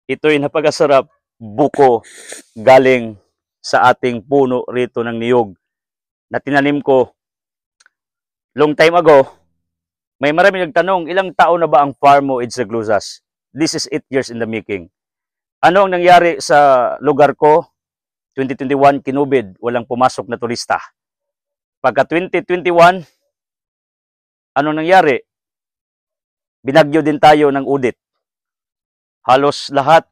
Ito'y napakasarap, buko galing sa ating puno rito ng niyog na tinanim ko long time ago. May marami nagtanong, ilang taon na ba ang farm mo, Idsaglusas? This is 8 years in the making. Ano ang nangyari sa lugar ko? 2021, kinubid, walang pumasok na turista. Pagka 2021, ano nangyari? Binagyo din tayo ng udit. Halos lahat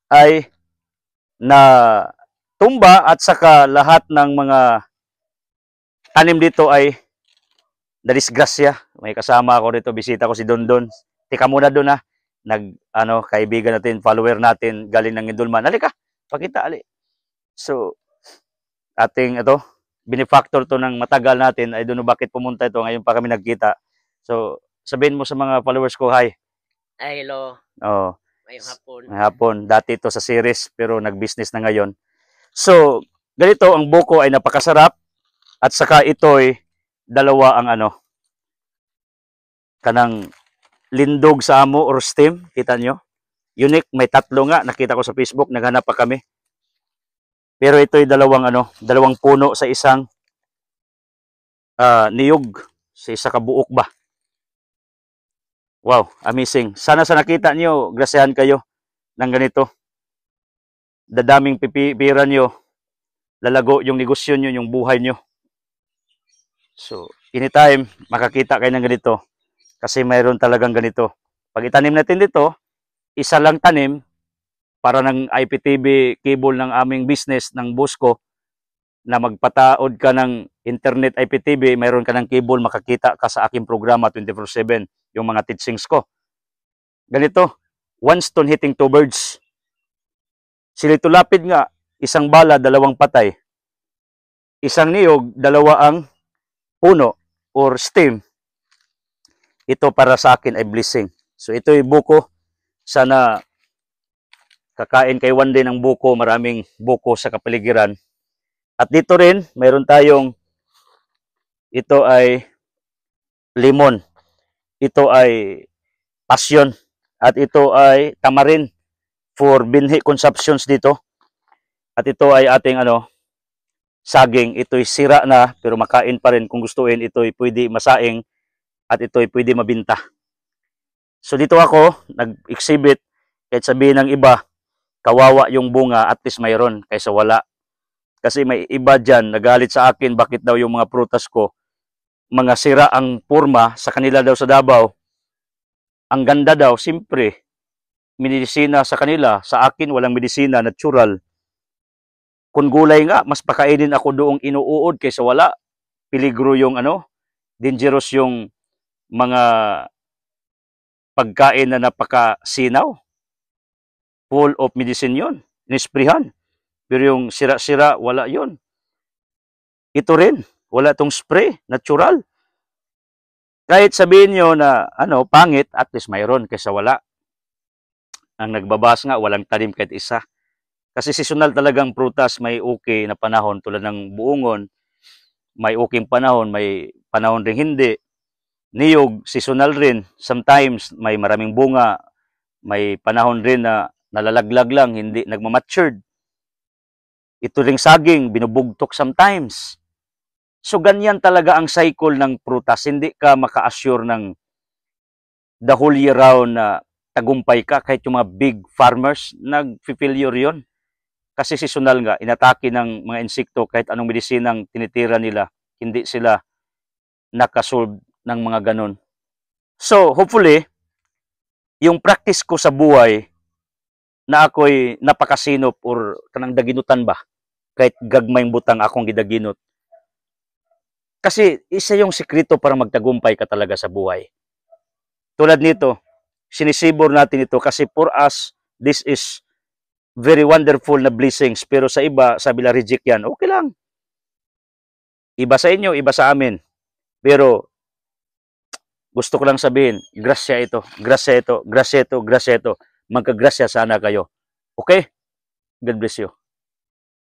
ay na tumba at saka lahat ng mga tanim dito ay nadisgrasya. May kasama ako dito, bisita ko si Dondon. Tika muna doon ha. Kaibigan natin, follower natin, galing ng Indulman. Halika, pakita, ali. So, ating benefactor to ng matagal natin. I don't know bakit pumunta ito. Ngayon pa kami nagkita. So, sabihin mo sa mga followers ko, hi. Ay, hello. Oh. Ngayong hapon. Hapon. Dati ito sa series, pero nag-business na ngayon. So, ganito, ang buko ay napakasarap. At saka ito'y dalawa ang kanang lindog sa amo or stem. Kita nyo? Unique. May tatlo nga. Nakita ko sa Facebook. Naghanap pa kami. Pero ito'y dalawang puno sa isang niyog. Sa isa kabuok ba? Wow, amazing. Sana sa nakita nyo, grasahan kayo ng ganito. Dadaming pipira nyo, lalago yung negosyo nyo, yung buhay nyo. So, anytime, makakita kayo ng ganito. Kasi mayroon talagang ganito. Pag itanim natin dito, isa lang tanim, para ng IPTV cable ng aming business, ng boss ko, na magpataod ka ng internet IPTV, mayroon ka ng cable, makakita ka sa aking programa 24/7, yung mga teachings ko. Ganito, one stone hitting two birds. Silito lapid nga, isang bala, dalawang patay. Isang niyog, dalawa ang puno or stem. Ito para sa akin ay blessing. So ito'y buko. Sana kakain kay one day ng buko, maraming buko sa kapaligiran. At dito rin, mayroon tayong, ito ay lemon. Ito ay passion. At ito ay tamarin for binhi consumptions dito. At ito ay ating saging. Ito'y sira na pero makain pa rin kung gustuin. Ito'y pwede masaing at ito'y pwede mabinta. So dito ako nag-exhibit, kahit sabihin ng iba, kawawa yung bunga, at least mayroon kaysa wala. Kasi may iba dyan nagalit sa akin, bakit daw yung mga prutas ko mga sira ang porma, sa kanila daw sa Davao ang ganda daw. Simpre, medisina sa kanila, sa akin walang medisina, natural. Kung gulay nga, mas pakainin ako doong inuuod kaysa wala. Peligro yung dangerous yung mga pagkain na napakasinaw. Full of medicine yun, inisprihan. Pero yung sira-sira, wala yun. Ito rin, wala tong spray, natural. Kahit sabihin nyo na pangit, at least mayroon kaysa wala. Ang nagbabas nga, walang tanim kahit isa. Kasi seasonal talagang prutas, may okay na panahon tulad ng buungon, may okay panahon, may panahon rin hindi. Niyog, seasonal rin. Sometimes may maraming bunga, may panahon rin na nalalaglag lang, hindi nagmamatured. Ito ring saging, binubugtok sometimes. So ganyan talaga ang cycle ng prutas. Hindi ka maka-assure ng the whole year round na tagumpay ka. Kahit yung mga big farmers, nag-failure yun. Kasi seasonal nga, inatake ng mga insekto, kahit anong medisinang tinitira nila, hindi sila nakasolve ng mga ganun. So, hopefully, yung practice ko sa buhay, na ako'y napakasinop or kanang daginutan ba, kahit gagmayng butang akong gidaginot. Kasi isa yung sikreto para magtagumpay ka talaga sa buhay. Tulad nito, sinisibor natin ito kasi for us, this is very wonderful na blessings. Pero sa iba, sabi la reject yan, okay lang. Iba sa inyo, iba sa amin. Pero gusto ko lang sabihin, grasya ito, grasya ito, grasya ito, grasya ito. Magkagrasya sana kayo. Okay? God bless you.